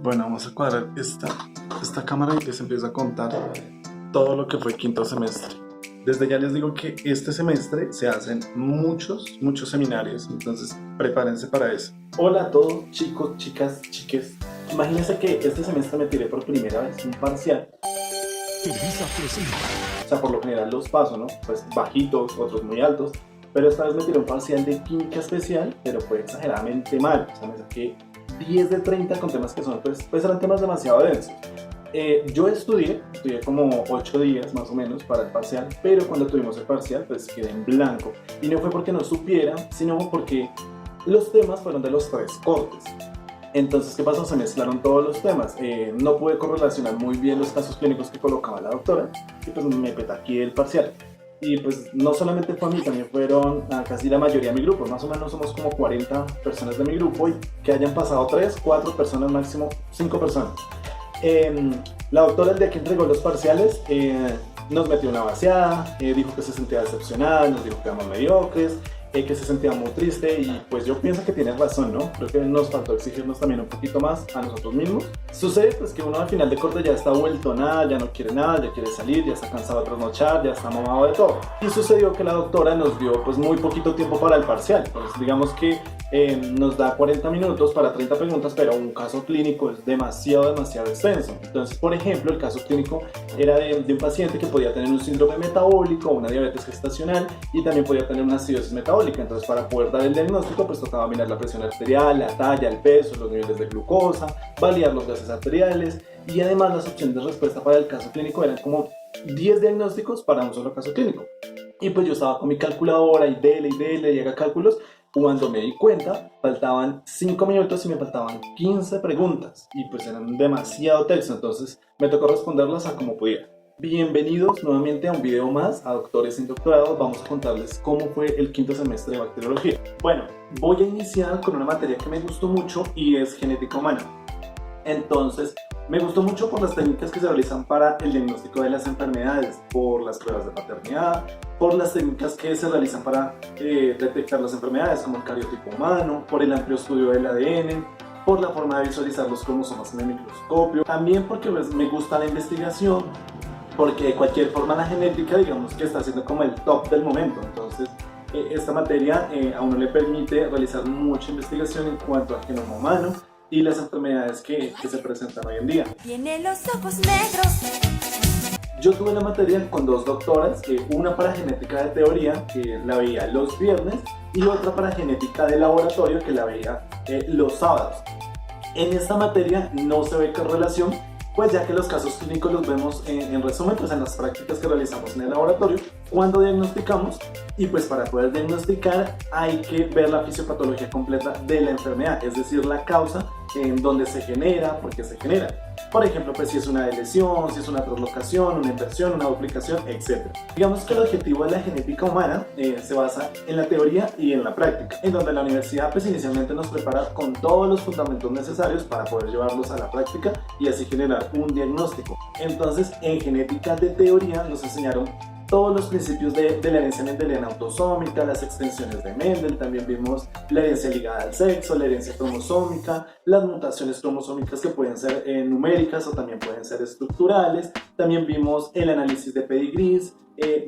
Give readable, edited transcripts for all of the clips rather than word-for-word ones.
Bueno, vamos a cuadrar esta cámara y les empiezo a contar todo lo que fue quinto semestre. Desde ya les digo que este semestre se hacen muchos seminarios, entonces prepárense para eso. Hola a todos, chicos, chicas, chiques. Imagínense que este semestre me tiré por primera vez un parcial. O sea, por lo general los paso, ¿no? Pues bajitos, otros muy altos. Pero esta vez me tiré un parcial de química especial, pero fue exageradamente mal. O sea, me saqué 10 de 30 con temas que son, pues eran temas demasiado densos. Yo estudié como 8 días más o menos para el parcial, pero cuando tuvimos el parcial pues quedé en blanco. Y no fue porque no supiera, sino porque los temas fueron de los 3 cortes. Entonces, ¿qué pasó? Se mezclaron todos los temas. No pude correlacionar muy bien los casos clínicos que colocaba la doctora y pues me petaqué el parcial. Y pues no solamente fue a mí, también fueron a casi la mayoría de mi grupo. Más o menos somos como 40 personas de mi grupo y que hayan pasado 3, 4 personas, máximo 5 personas. La doctora el día que entregó los parciales nos metió una vaciada, dijo que se sentía decepcionada, nos dijo que éramos mediocres, que se sentía muy triste y pues yo pienso que tiene razón, ¿no? Creo que nos faltó exigirnos también un poquito más a nosotros mismos. Sucede pues que uno al final de corte ya está vuelto nada, ya no quiere nada, ya quiere salir, ya está cansado de trasnochar, ya está mamado de todo. Y sucedió que la doctora nos dio pues muy poquito tiempo para el parcial, pues digamos que nos da 40 minutos para 30 preguntas, pero un caso clínico es demasiado extenso. Entonces, por ejemplo, el caso clínico era de un paciente que podía tener un síndrome metabólico, una diabetes gestacional y también podía tener una acidosis metabólica. Entonces, para poder dar el diagnóstico, pues tocaba mirar la presión arterial, la talla, el peso, los niveles de glucosa, validar los gases arteriales y además las opciones de respuesta para el caso clínico eran como 10 diagnósticos para un solo caso clínico. Y pues yo estaba con mi calculadora y dele y haga cálculos. Cuando me di cuenta, faltaban 5 minutos y me faltaban 15 preguntas y pues eran demasiado texto, entonces me tocó responderlas a como pudiera. Bienvenidos nuevamente a un video más a Doctores sin Doctorado. Vamos a contarles cómo fue el quinto semestre de bacteriología. Bueno, voy a iniciar con una materia que me gustó mucho y es genética humana. Entonces, me gustó mucho por las técnicas que se realizan para el diagnóstico de las enfermedades, por las pruebas de paternidad, por las técnicas que se realizan para detectar las enfermedades como el cariotipo humano, por el amplio estudio del ADN, por la forma de visualizar los cromosomas en el microscopio, también porque pues, me gusta la investigación, porque de cualquier forma la genética digamos que está siendo como el top del momento. Entonces esta materia a uno le permite realizar mucha investigación en cuanto al genoma humano y las enfermedades que se presentan hoy en día. Tiene los ojos negros. Yo tuve la materia con 2 doctoras, una para genética de teoría, que la veía los viernes, y otra para genética de laboratorio, que la veía los sábados. En esta materia no se ve correlación, pues ya que los casos clínicos los vemos en resumen, pues en las prácticas que realizamos en el laboratorio, cuando diagnosticamos, y pues para poder diagnosticar hay que ver la fisiopatología completa de la enfermedad, es decir, la causa, en dónde se genera, por qué se genera. Por ejemplo, pues si es una lesión, si es una traslocación, una inversión, una duplicación, etc. Digamos que el objetivo de la genética humana se basa en la teoría y en la práctica, en donde la universidad pues inicialmente nos prepara con todos los fundamentos necesarios para poder llevarlos a la práctica y así generar un diagnóstico. Entonces, en genética de teoría nos enseñaron todos los principios de la herencia mendeliana autosómica, las extensiones de Mendel, también vimos la herencia ligada al sexo, la herencia cromosómica, las mutaciones cromosómicas que pueden ser numéricas o también pueden ser estructurales, también vimos el análisis de pedigrís,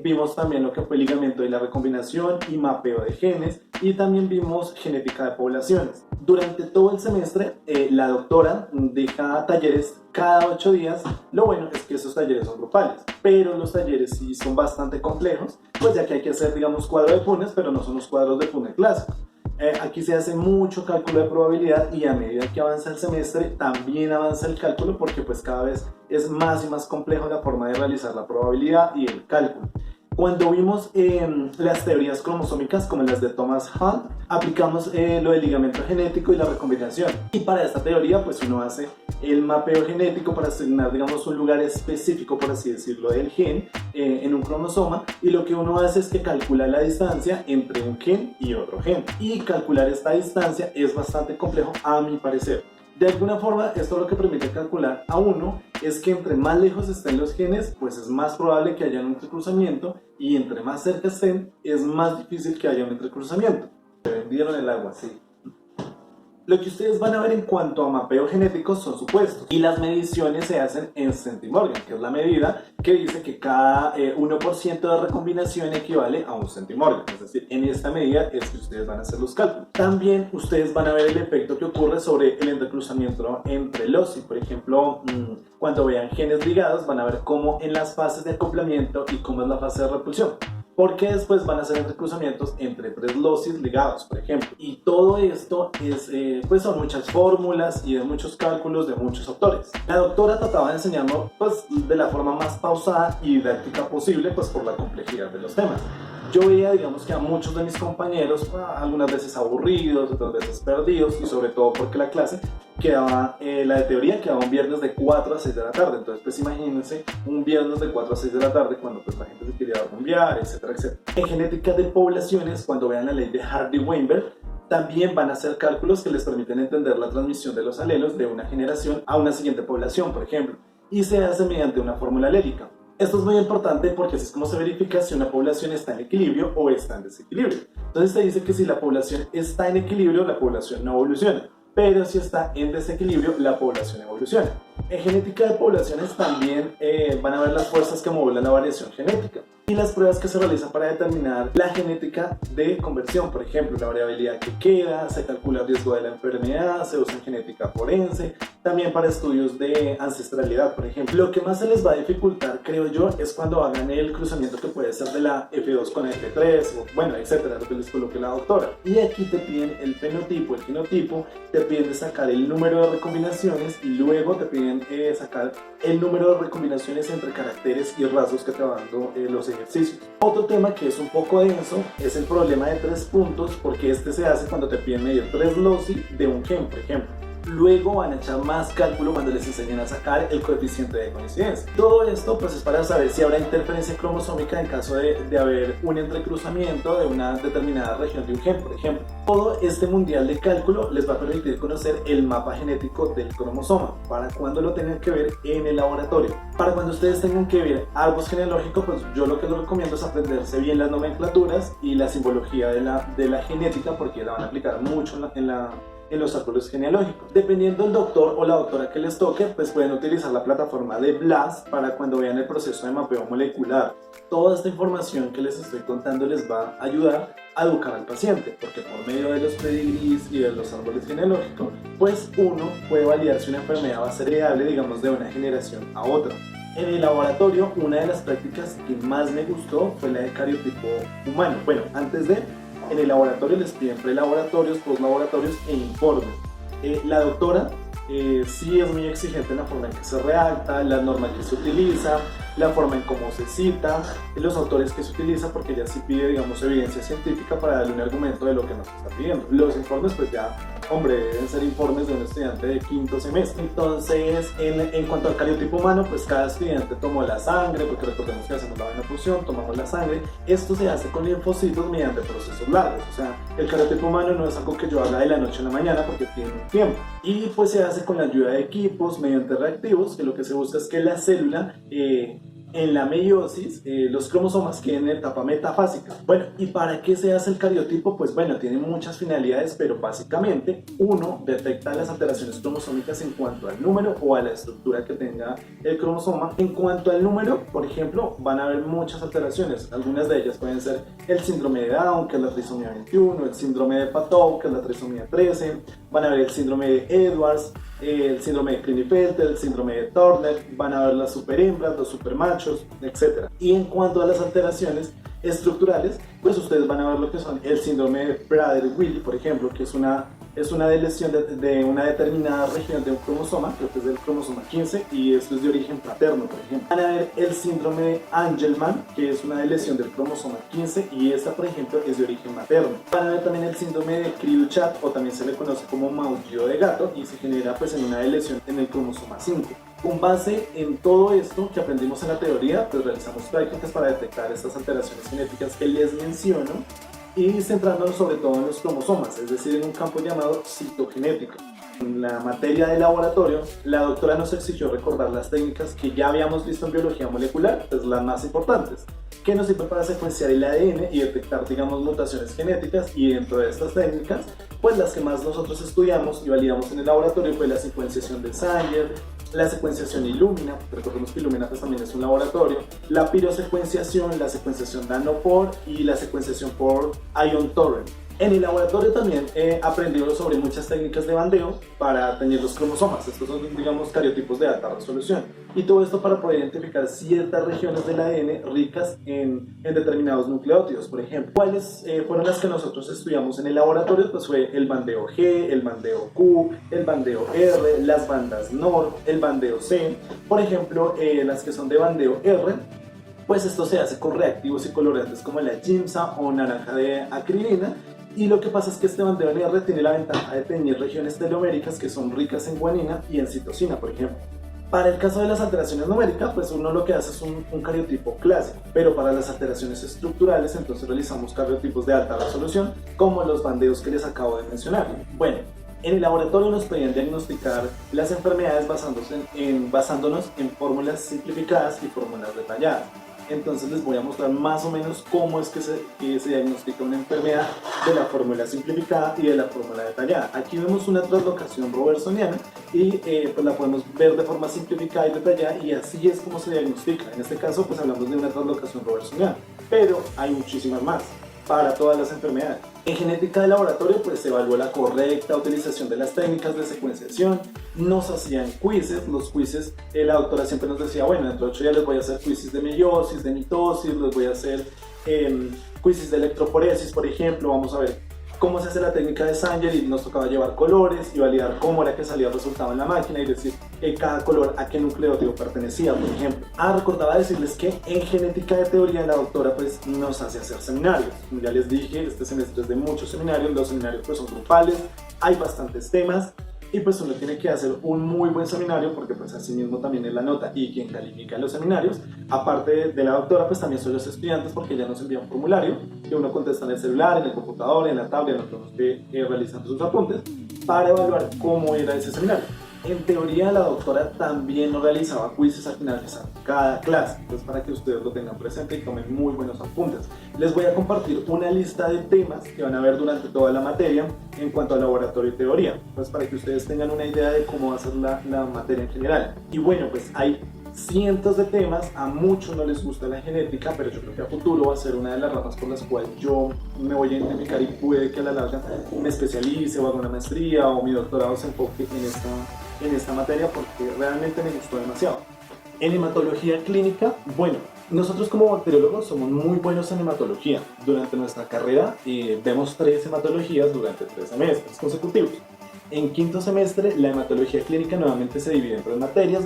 vimos también lo que fue el ligamiento y la recombinación y mapeo de genes y también vimos genética de poblaciones. Durante todo el semestre la doctora deja talleres cada 8 días. Lo bueno es que esos talleres son grupales, pero los talleres sí son bastante complejos, pues ya que hay que hacer digamos cuadro de Punnett, pero no son los cuadros de Punnett clásicos. Aquí se hace mucho cálculo de probabilidad y a medida que avanza el semestre también avanza el cálculo porque pues cada vez es más y más complejo la forma de realizar la probabilidad y el cálculo. Cuando vimos las teorías cromosómicas como las de Thomas Hunt, aplicamos lo del ligamento genético y la recombinación. Y para esta teoría pues uno hace el mapeo genético para asignar digamos un lugar específico, por así decirlo, del gen en un cromosoma, y lo que uno hace es que calcula la distancia entre un gen y otro gen. Y calcular esta distancia es bastante complejo a mi parecer. De alguna forma, esto lo que permite calcular a uno es que entre más lejos estén los genes, pues es más probable que haya un entrecruzamiento, y entre más cerca estén, es más difícil que haya un entrecruzamiento. Se vendieron el agua, sí. Lo que ustedes van a ver en cuanto a mapeo genético son supuestos y las mediciones se hacen en centimorgan, que es la medida que dice que cada 1% de recombinación equivale a un centimorgan. Es decir, en esta medida es que ustedes van a hacer los cálculos. También ustedes van a ver el efecto que ocurre sobre el entrecruzamiento entre loci. Por ejemplo, cuando vean genes ligados van a ver cómo en las fases de acoplamiento y cómo es la fase de repulsión. Porque después van a ser entrecruzamientos entre 3 locis ligados, por ejemplo. Y todo esto es, pues son muchas fórmulas y de muchos cálculos de muchos autores. La doctora trataba de enseñarnos pues, de la forma más pausada y didáctica posible, pues por la complejidad de los temas. Yo veía, digamos que a muchos de mis compañeros, algunas veces aburridos, otras veces perdidos, y sobre todo porque la clase quedaba, la de teoría quedaba un viernes de 4 a 6 de la tarde. Entonces, pues imagínense un viernes de 4 a 6 de la tarde cuando pues la gente se quería rumbear, etcétera, etcétera. En genética de poblaciones, cuando vean la ley de Hardy-Weinberg, también van a hacer cálculos que les permiten entender la transmisión de los alelos de una generación a una siguiente población, por ejemplo, y se hace mediante una fórmula alélica. Esto es muy importante porque así es como se verifica si una población está en equilibrio o está en desequilibrio. Entonces se dice que si la población está en equilibrio, la población no evoluciona, pero si está en desequilibrio, la población evoluciona. En genética de poblaciones también van a ver las fuerzas que modulan la variación genética y las pruebas que se realizan para determinar la genética de conversión. Por ejemplo, la variabilidad que queda, se calcula el riesgo de la enfermedad, se usa en genética forense, también para estudios de ancestralidad, por ejemplo. Lo que más se les va a dificultar, creo yo, es cuando hagan el cruzamiento que puede ser de la F2 con F3, o, bueno, etcétera, lo que les coloque la doctora. Y aquí te piden el fenotipo, el genotipo, te piden de sacar el número de recombinaciones y luego te piden sacar el número de recombinaciones entre caracteres y rasgos que te van dando los ejercicios. Otro tema que es un poco denso es el problema de 3 puntos, porque este se hace cuando te piden medir 3 loci de un gen, por ejemplo. Luego van a echar más cálculo cuando les enseñen a sacar el coeficiente de coincidencia. Todo esto pues es para saber si habrá interferencia cromosómica en caso de haber un entrecruzamiento de una determinada región de un gen, por ejemplo. Todo este mundial de cálculo les va a permitir conocer el mapa genético del cromosoma para cuando lo tengan que ver en el laboratorio. Para cuando ustedes tengan que ver árbol genealógico, pues yo lo que les recomiendo es aprenderse bien las nomenclaturas y la simbología de la genética, porque la van a aplicar mucho en los árboles genealógicos. Dependiendo del doctor o la doctora que les toque, pues pueden utilizar la plataforma de BLAST para cuando vean el proceso de mapeo molecular. Toda esta información que les estoy contando les va a ayudar a educar al paciente, porque por medio de los pedigrís y de los árboles genealógicos, pues uno puede validar si una enfermedad va a ser heredable, digamos, de una generación a otra. En el laboratorio, una de las prácticas que más me gustó fue la de cariotipo humano. Bueno, antes de... En el laboratorio les piden prelaboratorios, postlaboratorios e informes. La doctora sí es muy exigente en la forma en que se redacta, la norma que se utiliza, la forma en cómo se cita, los autores que se utiliza, porque ella sí pide, digamos, evidencia científica para darle un argumento de lo que nos está pidiendo. Los informes, pues ya, hombre, deben ser informes de un estudiante de quinto semestre. Entonces, en cuanto al cariotipo humano, pues cada estudiante tomó la sangre, porque recordemos que hacemos la venofusión, tomamos la sangre. Esto se hace con linfocitos mediante procesos largos. O sea, el cariotipo humano no es algo que yo haga de la noche a la mañana porque tiene un tiempo. Y pues se hace con la ayuda de equipos mediante reactivos, que lo que se busca es que la célula en la meiosis los cromosomas queden en etapa metafásica. Bueno, ¿y para qué se hace el cariotipo? Pues bueno, tiene muchas finalidades, pero básicamente uno detecta las alteraciones cromosómicas en cuanto al número o a la estructura que tenga el cromosoma. En cuanto al número, por ejemplo, van a haber muchas alteraciones. Algunas de ellas pueden ser el síndrome de Down, que es la trisomía 21, el síndrome de Patau, que es la trisomía 13, van a ver el síndrome de Edwards, el síndrome de Klinefelter, el síndrome de Turner, van a ver las superhembras, los supermachos, etc. Y en cuanto a las alteraciones estructurales, pues ustedes van a ver lo que son el síndrome de Prader-Willi, por ejemplo, que es una lesión de una determinada región de un cromosoma, creo que es del cromosoma 15, y esto es de origen paterno, por ejemplo. Van a ver el síndrome de Angelman, que es una lesión del cromosoma 15, y esta, por ejemplo, es de origen materno. Van a ver también el síndrome de Cri-du-Chat, o también se le conoce como maullido de gato, y se genera pues en una lesión en el cromosoma 5. Con base en todo esto que aprendimos en la teoría, pues realizamos prácticas para detectar estas alteraciones genéticas que les menciono, y centrándonos sobre todo en los cromosomas, es decir, en un campo llamado citogenético. En la materia de laboratorio, la doctora nos exigió recordar las técnicas que ya habíamos visto en biología molecular, pues las más importantes, que nos sirven para secuenciar el ADN y detectar, digamos, mutaciones genéticas. Y dentro de estas técnicas, pues las que más nosotros estudiamos y validamos en el laboratorio fue la secuenciación de Sanger, la secuenciación Illumina, recordemos que Illumina pues también es un laboratorio, la pirosecuenciación, la secuenciación Nanopore y la secuenciación por Ion Torrent. En el laboratorio también he aprendido sobre muchas técnicas de bandeo para teñir los cromosomas. Estos son, digamos, cariotipos de alta resolución. Y todo esto para poder identificar ciertas regiones del ADN ricas en determinados nucleótidos. Por ejemplo, ¿cuáles fueron las que nosotros estudiamos en el laboratorio? Pues fue el bandeo G, el bandeo Q, el bandeo R, las bandas NOR, el bandeo C. Por ejemplo, las que son de bandeo R, pues esto se hace con reactivos y colorantes como la GIMSA o naranja de acrilina. Y lo que pasa es que este bandeo NR tiene la ventaja de teñir regiones teloméricas que son ricas en guanina y en citosina, por ejemplo. Para el caso de las alteraciones numéricas, pues uno lo que hace es un cariotipo clásico, pero para las alteraciones estructurales, entonces realizamos cariotipos de alta resolución, como los bandeos que les acabo de mencionar. Bueno, en el laboratorio nos pedían diagnosticar las enfermedades basándonos en fórmulas simplificadas y fórmulas detalladas. Entonces les voy a mostrar más o menos cómo es que se diagnostica una enfermedad de la fórmula simplificada y de la fórmula detallada. Aquí vemos una translocación robertsoniana y pues la podemos ver de forma simplificada y detallada, y así es como se diagnostica. En este caso pues hablamos de una translocación robertsoniana, pero hay muchísimas más para todas las enfermedades. En genética de laboratorio pues se evaluó la correcta utilización de las técnicas de secuenciación, nos hacían quizzes, los quizzes, la doctora siempre nos decía, bueno, dentro de 8 días les voy a hacer quizzes de meiosis, de mitosis, les voy a hacer quizzes de electroforesis, por ejemplo, vamos a ver cómo se hace la técnica de Sanger, y nos tocaba llevar colores y validar cómo era que salía el resultado en la máquina y decir cada color a qué nucleótido pertenecía, por ejemplo. Recordaba decirles que en genética de teoría la doctora pues nos hace hacer seminarios. Como ya les dije, este semestre es de muchos seminarios, los seminarios pues son grupales, hay bastantes temas. Y pues uno tiene que hacer un muy buen seminario, porque pues así mismo también es la nota, y quien califica los seminarios, aparte de la doctora, pues también son los estudiantes, porque ella nos envía un formulario que uno contesta en el celular, en el computador, en la tablet, nosotros realizando sus apuntes, para evaluar cómo era ese seminario. En teoría la doctora también nos realizaba quizzes al finalizar cada clase, entonces para que ustedes lo tengan presente y tomen muy buenos apuntes. Les voy a compartir una lista de temas que van a ver durante toda la materia en cuanto a laboratorio y teoría, pues para que ustedes tengan una idea de cómo va a ser la materia en general. Y bueno, pues hay cientos de temas, a muchos no les gusta la genética, pero yo creo que a futuro va a ser una de las ramas por las cuales yo me voy a identificar, y puede que a la larga me especialice o haga una maestría o mi doctorado se enfoque en esta materia, porque realmente me gustó demasiado. En hematología clínica, bueno, nosotros como bacteriólogos somos muy buenos en hematología. Durante nuestra carrera vemos 3 hematologías durante 3 semestres consecutivos. En quinto semestre la hematología clínica nuevamente se divide en 3 materias,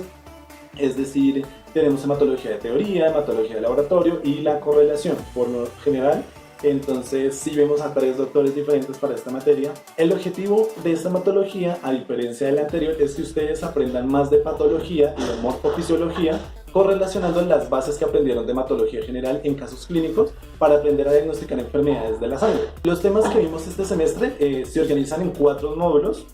es decir, tenemos hematología de teoría, hematología de laboratorio y la correlación. Por lo general, entonces sí vemos a 3 doctores diferentes para esta materia. El objetivo de esta hematología, a diferencia de la anterior, es que ustedes aprendan más de patología y de morfofisiología, correlacionando las bases que aprendieron de hematología general en casos clínicos para aprender a diagnosticar enfermedades de la sangre. Los temas que vimos este semestre se organizan en 4 módulos.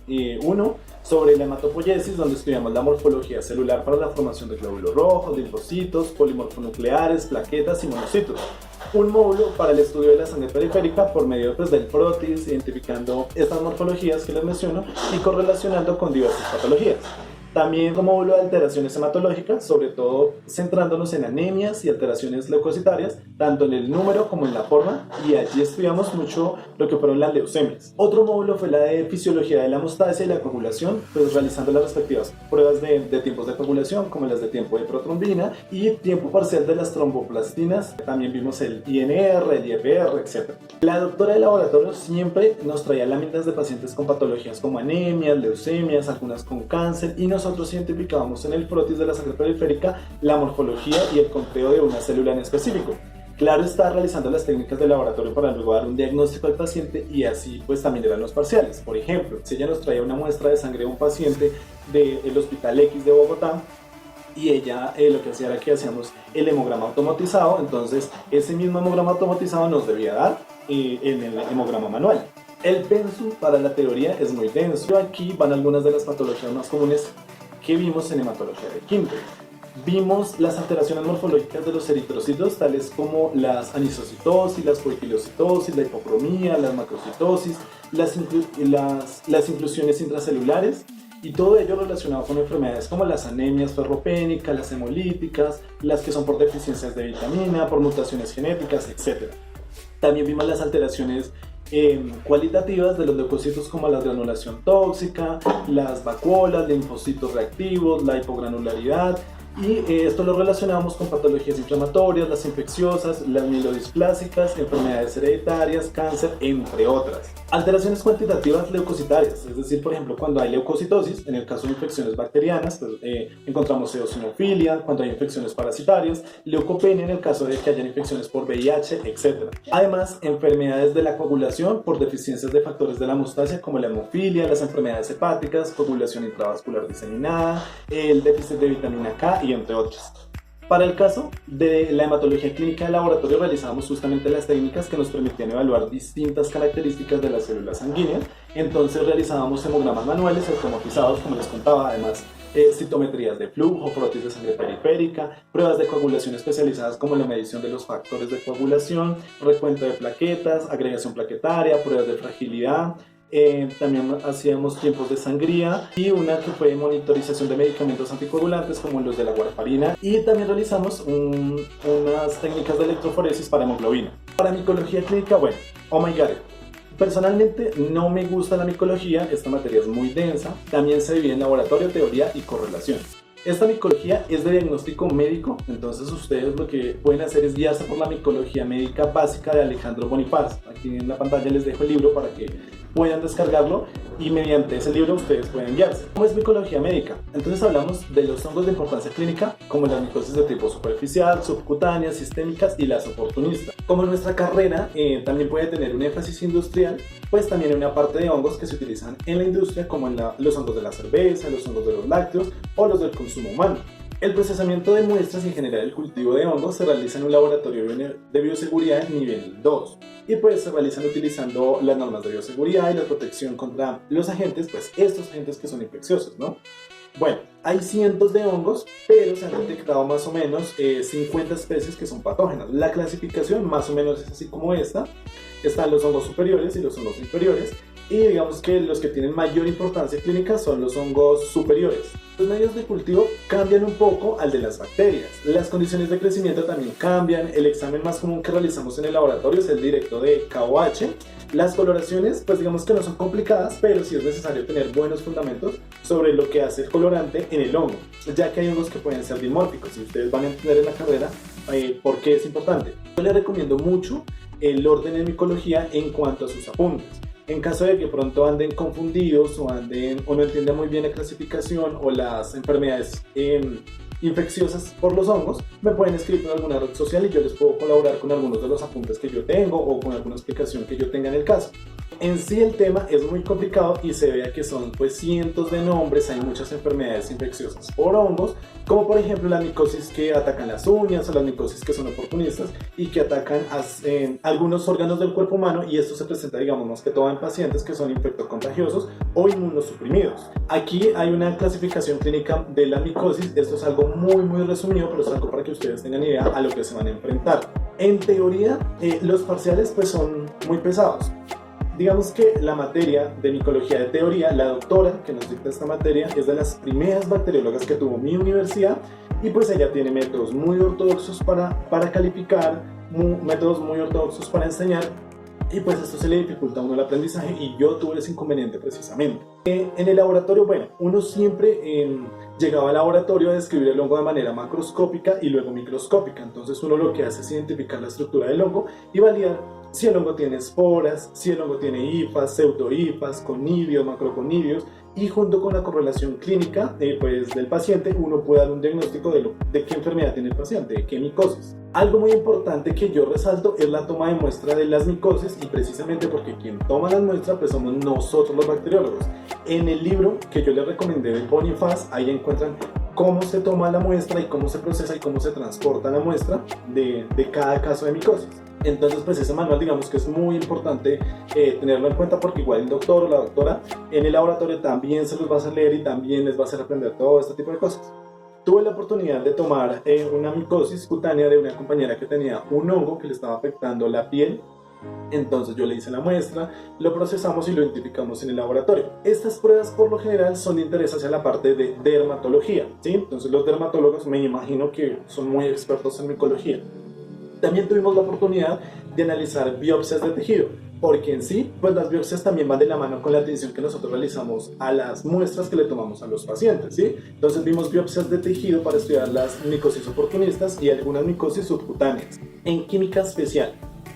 Uno sobre la hematopoiesis, donde estudiamos la morfología celular para la formación de glóbulos rojos, linfocitos, polimorfonucleares, plaquetas y monocitos. Un módulo para el estudio de la sangre periférica por medio del PROTIS, identificando estas morfologías que les menciono y correlacionando con diversas patologías. También un módulo de alteraciones hematológicas, sobre todo centrándonos en anemias y alteraciones leucocitarias, tanto en el número como en la forma, y allí estudiamos mucho lo que fueron las leucemias. Otro módulo fue la de fisiología de la hemostasia y la coagulación, pues realizando las respectivas pruebas de tiempos de coagulación, como las de tiempo de protrombina y tiempo parcial de las tromboplastinas. También vimos el INR, el IFR, etc. La doctora de laboratorio siempre nos traía láminas de pacientes con patologías como anemias, leucemias, algunas con cáncer, y nosotros identificábamos en el frotis de la sangre periférica la morfología y el conteo de una célula en específico. Claro está, realizando las técnicas de laboratorio para luego dar un diagnóstico al paciente, y así pues también eran los parciales. Por ejemplo, si ella nos traía una muestra de sangre de un paciente del Hospital X de Bogotá, y ella lo que hacía era que hacíamos el hemograma automatizado, entonces ese mismo hemograma automatizado nos debía dar en el hemograma manual. El pensum para la teoría es muy denso. Aquí van algunas de las patologías más comunes que vimos en hematología de quinto. Vimos las alteraciones morfológicas de los eritrocitos, tales como las anisocitosis, las poiquilocitosis, la hipocromía, la macrocitosis, las inclusiones intracelulares, y todo ello relacionado con enfermedades como las anemias ferropénicas, las hemolíticas, las que son por deficiencias de vitamina, por mutaciones genéticas, etc. También vimos las alteraciones cualitativas de los leucocitos, como la granulación tóxica, las vacuolas, linfocitos reactivos, la hipogranularidad, y esto lo relacionamos con patologías inflamatorias, las infecciosas, las mielodisplásicas, enfermedades hereditarias, cáncer, entre otras. Alteraciones cuantitativas leucocitarias, es decir, por ejemplo, cuando hay leucocitosis, en el caso de infecciones bacterianas, pues, encontramos eosinofilia, cuando hay infecciones parasitarias, leucopenia en el caso de que haya infecciones por VIH, etc. Además, enfermedades de la coagulación por deficiencias de factores de la hemostasia, como la hemofilia, las enfermedades hepáticas, coagulación intravascular diseminada, el déficit de vitamina K, y entre otras. Para el caso de la hematología clínica de laboratorio, realizábamos justamente las técnicas que nos permitían evaluar distintas características de las células sanguíneas. Entonces realizábamos hemogramas manuales automatizados, como les contaba, además citometrías de flujo, frotis de sangre periférica, pruebas de coagulación especializadas como la medición de los factores de coagulación, recuento de plaquetas, agregación plaquetaria, pruebas de fragilidad. También hacíamos tiempos de sangría, y una que fue monitorización de medicamentos anticoagulantes como los de la warfarina, y también realizamos unas técnicas de electroforesis para hemoglobina. Para micología clínica, bueno, oh my god, personalmente no me gusta la micología, esta materia es muy densa. También se divide en laboratorio, teoría y correlación. Esta micología es de diagnóstico médico, entonces ustedes lo que pueden hacer es guiarse por la micología médica básica de Alejandro Bonifaz. Aquí en la pantalla les dejo el libro para que puedan descargarlo, y mediante ese libro ustedes pueden guiarse. ¿Cómo es micología médica? Entonces hablamos de los hongos de importancia clínica, como las micosis de tipo superficial, subcutáneas, sistémicas y las oportunistas. Como nuestra carrera también puede tener un énfasis industrial, pues también hay una parte de hongos que se utilizan en la industria, como los hongos de la cerveza, los hongos de los lácteos o los del consumo humano. El procesamiento de muestras y en general el cultivo de hongos se realiza en un laboratorio de bioseguridad nivel 2, y pues se realizan utilizando las normas de bioseguridad y la protección contra los agentes, pues estos agentes que son infecciosos, ¿no? Bueno, hay cientos de hongos, pero se han detectado más o menos 50 especies que son patógenas. La clasificación más o menos es así como esta. Están los hongos superiores y los hongos inferiores, y digamos que los que tienen mayor importancia clínica son los hongos superiores. Los medios de cultivo cambian un poco al de las bacterias. Las condiciones de crecimiento también cambian. El examen más común que realizamos en el laboratorio es el directo de KOH. Las coloraciones, pues digamos que no son complicadas, pero sí es necesario tener buenos fundamentos sobre lo que hace el colorante en el hongo, ya que hay hongos que pueden ser dimórficos, y ustedes van a entender en la carrera por qué es importante. Yo les recomiendo mucho el orden en micología en cuanto a sus apuntes. En caso de que pronto anden confundidos o no entiendan muy bien la clasificación o las enfermedades infecciosas por los hongos, me pueden escribir en alguna red social y yo les puedo colaborar con algunos de los apuntes que yo tengo o con alguna explicación que yo tenga en el caso. En sí el tema es muy complicado y se ve que son pues cientos de nombres. Hay muchas enfermedades infecciosas por hongos, como por ejemplo la micosis que atacan las uñas, o las micosis que son oportunistas y que atacan algunos órganos del cuerpo humano, y esto se presenta digamos más que todo en pacientes que son infectocontagiosos o inmunosuprimidos. Aquí hay una clasificación clínica de la micosis. Esto es algo muy resumido, pero es algo para que ustedes tengan idea a lo que se van a enfrentar. En teoría los parciales pues son muy pesados. Digamos que la materia de micología de teoría, la doctora que nos dicta esta materia es de las primeras bacteriólogas que tuvo mi universidad, y pues ella tiene métodos muy ortodoxos para calificar, métodos muy ortodoxos para enseñar, y pues esto se le dificulta a uno el aprendizaje, y yo tuve ese inconveniente precisamente. En el laboratorio, bueno, uno siempre llegaba al laboratorio a describir el hongo de manera macroscópica y luego microscópica. Entonces uno lo que hace es identificar la estructura del hongo y validar si el hongo tiene esporas, si el hongo tiene hifas, pseudohifas, conidios, macroconidios, y junto con la correlación clínica pues, del paciente, uno puede dar un diagnóstico de qué enfermedad tiene el paciente, de qué micosis. Algo muy importante que yo resalto es la toma de muestra de las micosis, y precisamente porque quien toma las muestras pues somos nosotros los bacteriólogos. En el libro que yo les recomendé de Bonifaz, ahí encuentran cómo se toma la muestra y cómo se procesa y cómo se transporta la muestra de cada caso de micosis. Entonces pues ese manual digamos que es muy importante tenerlo en cuenta, porque igual el doctor o la doctora en el laboratorio también se los va a hacer leer y también les va a hacer aprender todo este tipo de cosas. Tuve la oportunidad de tomar una micosis cutánea de una compañera que tenía un hongo que le estaba afectando la piel. Entonces yo le hice la muestra, lo procesamos y lo identificamos en el laboratorio. Estas pruebas por lo general son de interés hacia la parte de dermatología, ¿sí? Entonces los dermatólogos me imagino que son muy expertos en micología. También tuvimos la oportunidad de analizar biopsias de tejido, porque en sí, pues las biopsias también van de la mano con la atención que nosotros realizamos a las muestras que le tomamos a los pacientes, ¿sí? Entonces vimos biopsias de tejido para estudiar las micosis oportunistas y algunas micosis subcutáneas. En química especial.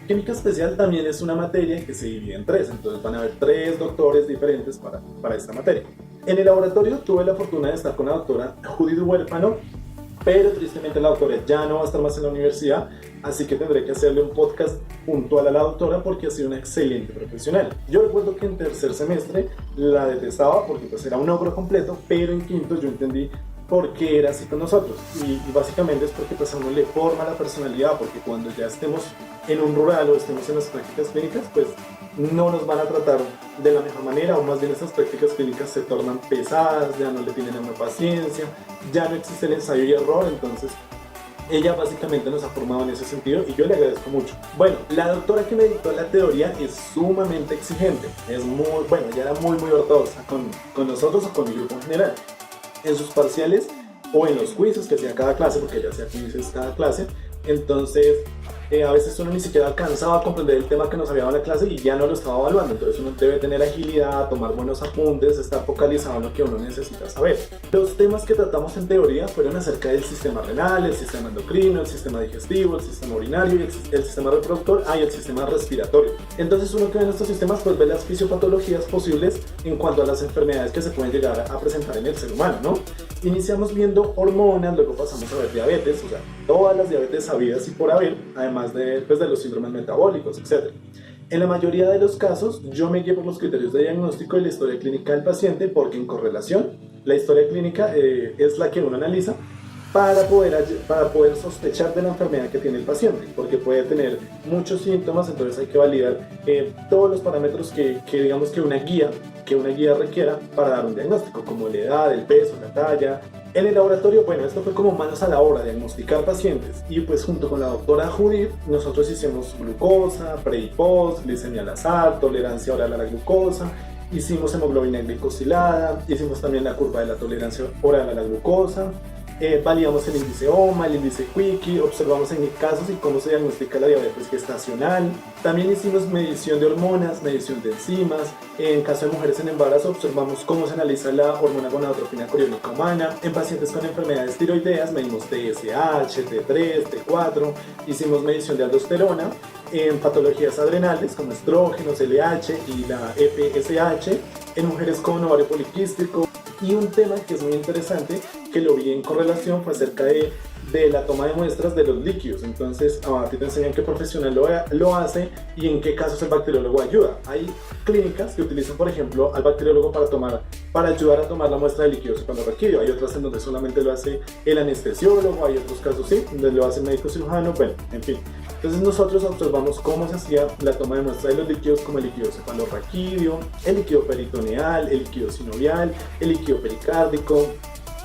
Química especial también es una materia que se divide en tres, entonces van a haber 3 doctores diferentes para esta materia. En el laboratorio tuve la fortuna de estar con la doctora Judith Huérfano, pero tristemente la doctora ya no va a estar más en la universidad, así que tendré que hacerle un podcast puntual a la doctora porque ha sido una excelente profesional. Yo recuerdo que en tercer semestre la detestaba porque pues era un ogro completo, pero en quinto yo entendí por qué era así con nosotros, y básicamente es porque pues a uno le forma la personalidad, porque cuando ya estemos en un rural o estemos en las prácticas clínicas, pues no nos van a tratar de la mejor manera, o más bien esas prácticas clínicas se tornan pesadas, ya no le tienen una paciencia, ya no existe el ensayo y error. Entonces ella básicamente nos ha formado en ese sentido y yo le agradezco mucho. Bueno, la doctora que me dictó la teoría es sumamente exigente, es muy, bueno, ella era muy ortodoxa con nosotros o con mi grupo en general. En sus parciales o en los quizzes que hacía cada clase, porque ella hacía quizzes cada clase, entonces a veces uno ni siquiera alcanzaba a comprender el tema que nos había dado la clase y ya no lo estaba evaluando. Entonces uno debe tener agilidad, tomar buenos apuntes, estar focalizado en lo que uno necesita saber. Los temas que tratamos en teoría fueron acerca del sistema renal, el sistema endocrino, el sistema digestivo, el sistema urinario, el sistema reproductor y el sistema respiratorio. Entonces uno que ve en estos sistemas pues ve las fisiopatologías posibles en cuanto a las enfermedades que se pueden llegar a presentar en el ser humano, ¿no? Iniciamos viendo hormonas, luego pasamos a ver diabetes, o sea, todas las diabetes sabidas y por haber, además de los síndromes metabólicos, etc. En la mayoría de los casos, yo me guié por los criterios de diagnóstico y la historia clínica del paciente, porque en correlación, la historia clínica es la que uno analiza para poder sospechar de la enfermedad que tiene el paciente, porque puede tener muchos síntomas. Entonces hay que validar todos los parámetros que digamos que una guía requiera para dar un diagnóstico, como la edad, el peso, la talla. En el laboratorio, bueno, esto fue como manos a la obra, diagnosticar pacientes, y pues junto con la doctora Judith nosotros hicimos glucosa, pre y post, glicemia al azar, tolerancia oral a la glucosa, hicimos hemoglobina glicosilada, hicimos también la curva de la tolerancia oral a la glucosa. Validamos el índice OMA, el índice Quickie, observamos en qué casos y cómo se diagnostica la diabetes gestacional. También hicimos medición de hormonas, medición de enzimas. En caso de mujeres en embarazo, observamos cómo se analiza la hormona gonadotropina coriónica humana. En pacientes con enfermedades tiroideas, medimos TSH, T3, T4. Hicimos medición de aldosterona. En patologías adrenales, como estrógenos, LH y la FSH. En mujeres con ovario poliquístico. Y un tema que es muy interesante, que lo vi en correlación, fue acerca de la toma de muestras de los líquidos. Entonces a ti te enseñan qué profesional lo hace y en qué casos el bacteriólogo ayuda. Hay clínicas que utilizan, por ejemplo, al bacteriólogo para ayudar a tomar la muestra de líquidos cuando requiere. Hay otras en donde solamente lo hace el anestesiólogo, hay otros casos sí, donde lo hace el médico cirujano, bueno, en fin. Entonces nosotros observamos cómo se hacía la toma de muestra de los líquidos, como el líquido cefalorraquídeo, el líquido peritoneal, el líquido sinovial, el líquido pericárdico,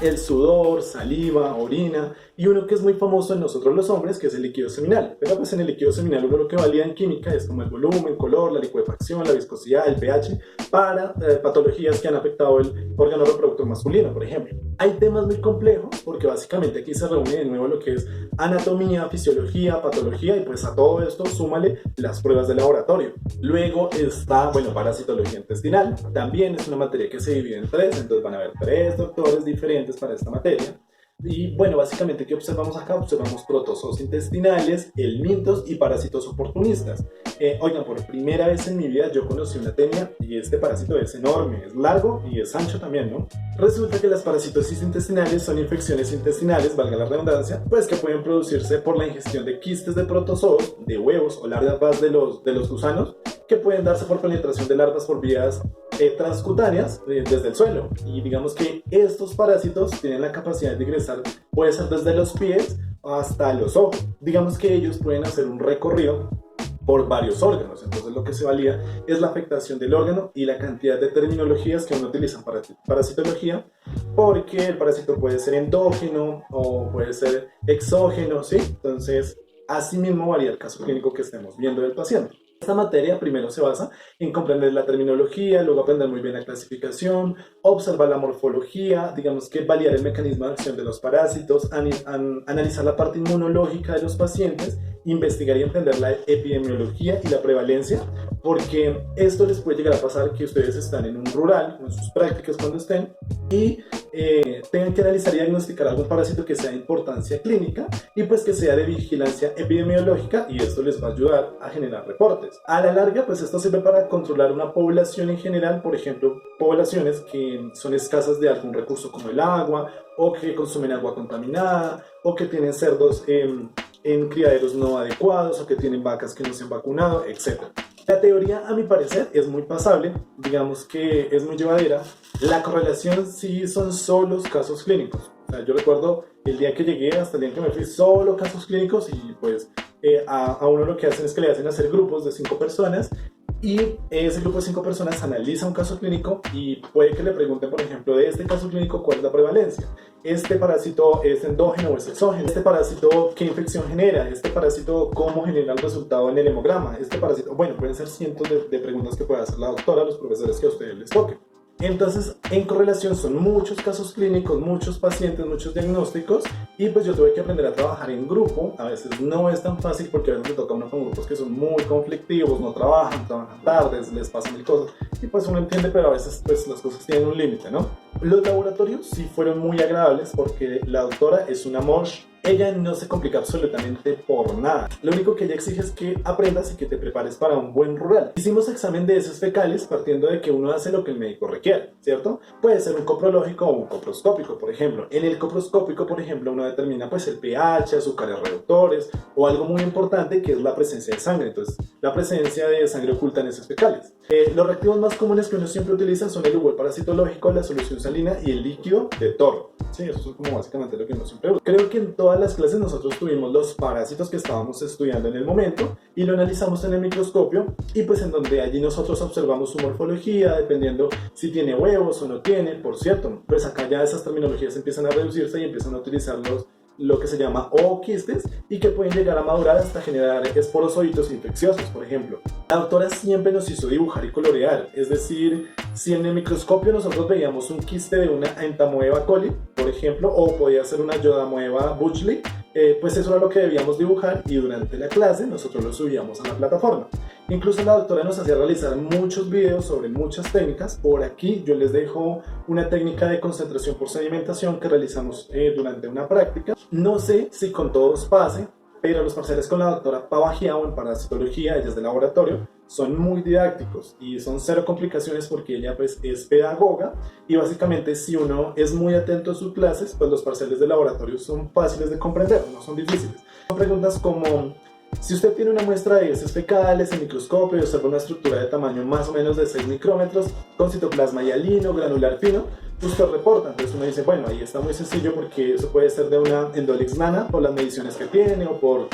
el sudor, saliva, orina, y uno que es muy famoso en nosotros los hombres, que es el líquido seminal. Pero pues en el líquido seminal uno lo que valida en química es como el volumen, color, la licuefacción, la viscosidad, el pH, para patologías que han afectado el órgano reproductor masculino, por ejemplo. Hay temas muy complejos, porque básicamente aquí se reúne de nuevo lo que es anatomía, fisiología, patología, y pues a todo esto súmale las pruebas de laboratorio. Luego está, bueno, parasitología intestinal, también es una materia que se divide en 3, entonces van a haber 3 doctores diferentes para esta materia. Y bueno, básicamente, ¿qué observamos acá? Observamos protozoos intestinales, helmintos y parásitos oportunistas. Oigan, por primera vez en mi vida yo conocí una tenia y este parásito es enorme, es largo y es ancho también, ¿no? Resulta que las parasitosis intestinales son infecciones intestinales, valga la redundancia, pues que pueden producirse por la ingestión de quistes de protozoos, de huevos o larvas de los gusanos, que pueden darse por penetración de larvas por vías transcutáneas desde el suelo. Y digamos que estos parásitos tienen la capacidad de ingresar, puede ser desde los pies hasta los ojos. Digamos que ellos pueden hacer un recorrido por varios órganos. Entonces lo que se valida es la afectación del órgano y la cantidad de terminologías que uno utiliza para parasitología, porque el parásito puede ser endógeno o puede ser exógeno, ¿sí? Entonces, así mismo varía el caso clínico que estemos viendo del paciente. Esta materia primero se basa en comprender la terminología, luego aprender muy bien la clasificación, observar la morfología, digamos que validar el mecanismo de acción de los parásitos, analizar la parte inmunológica de los pacientes, investigar y entender la epidemiología y la prevalencia, porque esto les puede llegar a pasar que ustedes están en un rural, en sus prácticas cuando estén, y tengan que analizar y diagnosticar algún parásito que sea de importancia clínica y pues que sea de vigilancia epidemiológica, y esto les va a ayudar a generar reportes. A la larga, pues esto sirve para controlar una población en general, por ejemplo, poblaciones que son escasas de algún recurso como el agua, o que consumen agua contaminada, o que tienen cerdos en criaderos no adecuados, o que tienen vacas que no se han vacunado, etc. La teoría, a mi parecer, es muy pasable, digamos que es muy llevadera. La correlación sí son solo casos clínicos. O sea, yo recuerdo el día que llegué hasta el día que me fui, solo casos clínicos, y pues a uno lo que hacen es que le hacen hacer grupos de 5 personas, y ese grupo de 5 personas analiza un caso clínico y puede que le pregunten, por ejemplo, de este caso clínico, ¿cuál es la prevalencia? ¿Este parásito es endógeno o es exógeno? ¿Este parásito qué infección genera? ¿Este parásito cómo genera el resultado en el hemograma? ¿Este parásito? Bueno, pueden ser cientos de preguntas que puede hacer la doctora a los profesores que a ustedes les toque. Entonces, en correlación son muchos casos clínicos, muchos pacientes, muchos diagnósticos, y pues yo tuve que aprender a trabajar en grupo. A veces no es tan fácil porque a veces me toca uno con grupos que son muy conflictivos, no trabajan tardes, les pasan mil cosas, y pues uno entiende, pero a veces pues las cosas tienen un límite, ¿no? Los laboratorios sí fueron muy agradables porque la doctora es un amor. Ella no se complica absolutamente por nada. Lo único que ella exige es que aprendas y que te prepares para un buen rural. Hicimos examen de heces fecales partiendo de que uno hace lo que el médico requiere, ¿cierto? Puede ser un coprológico o un coproscópico, por ejemplo. En el coproscópico, por ejemplo, uno determina pues el pH, azúcares reductores, o algo muy importante que es la presencia de sangre. Entonces, la presencia de sangre oculta en heces fecales. Los reactivos más comunes que uno siempre utiliza son el Hugo parasitológico, la solución salina y el líquido de toro. Sí, eso es como básicamente lo que uno siempre usa. Creo que en todas las clases nosotros tuvimos los parásitos que estábamos estudiando en el momento y lo analizamos en el microscopio, y pues en donde allí nosotros observamos su morfología, dependiendo si tiene huevos o no tiene. Por cierto, pues acá ya esas terminologías empiezan a reducirse y empiezan a utilizarlos lo que se llama ooquistes, y que pueden llegar a madurar hasta generar esporozoitos infecciosos, por ejemplo. La doctora siempre nos hizo dibujar y colorear, es decir, si en el microscopio nosotros veíamos un quiste de una Entamoeba coli, por ejemplo, o podía ser una Yodamoeba buchley, pues eso era lo que debíamos dibujar, y durante la clase nosotros lo subíamos a la plataforma. Incluso la doctora nos hacía realizar muchos videos sobre muchas técnicas. Por aquí yo les dejo una técnica de concentración por sedimentación que realizamos durante una práctica. No sé si con todos pase, pero los parciales con la doctora Pavagiao en parasitología, ella es de laboratorio, son muy didácticos y son cero complicaciones porque ella pues es pedagoga, y básicamente si uno es muy atento a sus clases, pues los parciales de laboratorio son fáciles de comprender, no son difíciles. Son preguntas como: si usted tiene una muestra de heces fecales en microscopio y observa una estructura de tamaño más o menos de 6 micrómetros con citoplasma hialino, granular fino, usted reporta. Entonces uno dice, bueno, ahí está muy sencillo porque eso puede ser de una Endolix nana por las mediciones que tiene o por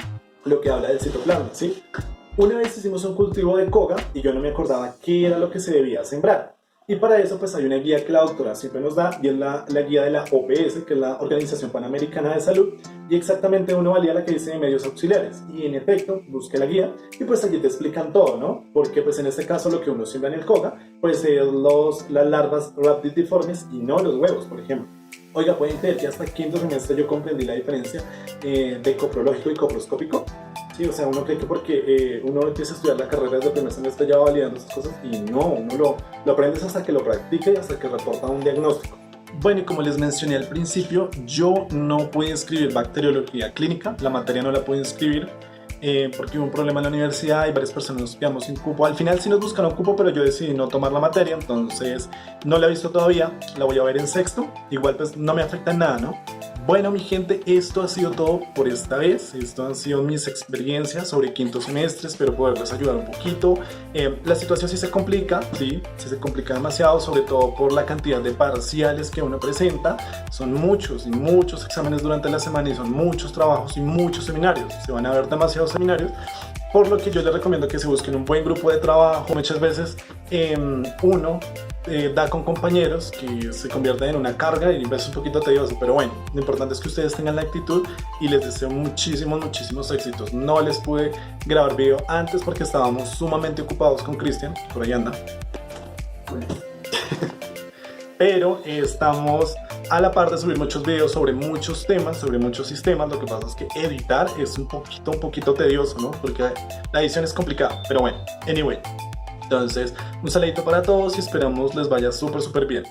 lo que habla del citoplasma, ¿sí? Una vez hicimos un cultivo de coga y yo no me acordaba qué era lo que se debía sembrar. Y para eso pues hay una guía que la doctora siempre nos da, y es la guía de la OPS, que es la Organización Panamericana de Salud, y exactamente uno valía la que dice de medios auxiliares, y en efecto busqué la guía y pues allí te explican todo, ¿no? Porque pues en este caso lo que uno siembra en el coga pues es las larvas rhabditiformes y no los huevos, por ejemplo. Oiga, pueden creer que hasta quinto semestre yo comprendí la diferencia de coprológico y coproscópico. Sí, o sea, uno cree que porque uno empieza a estudiar la carrera desde el primer semestre ya va validando esas cosas, y no, uno lo aprendes hasta que lo practica y hasta que reporta un diagnóstico. Bueno, y como les mencioné al principio, yo no pude inscribir bacteriología clínica, la materia no la pude inscribir porque hubo un problema en la universidad y varias personas nos quedamos sin cupo. Al final sí nos buscaron cupo, pero yo decidí no tomar la materia, entonces no la he visto todavía, la voy a ver en sexto. Igual pues no me afecta en nada, ¿no? Bueno, mi gente, esto ha sido todo por esta vez. Esto han sido mis experiencias sobre quinto semestre. Espero poderles ayudar un poquito. La situación sí se complica, sí se complica demasiado, sobre todo por la cantidad de parciales que uno presenta. Son muchos y muchos exámenes durante la semana, y son muchos trabajos y muchos seminarios. Se van a ver demasiados seminarios por lo que yo les recomiendo que se busquen un buen grupo de trabajo. Muchas veces uno da con compañeros que se convierten en una carga y es un poquito tedioso, pero bueno, lo importante es que ustedes tengan la actitud y les deseo muchísimos éxitos. No les pude grabar video antes porque estábamos sumamente ocupados con Cristian, por ahí anda. Pero estamos a la par de subir muchos videos sobre muchos temas, sobre muchos sistemas. Lo que pasa es que editar es un poquito tedioso, ¿no? Porque la edición es complicada, pero bueno, anyway. Entonces, un saludito para todos y esperamos les vaya súper bien.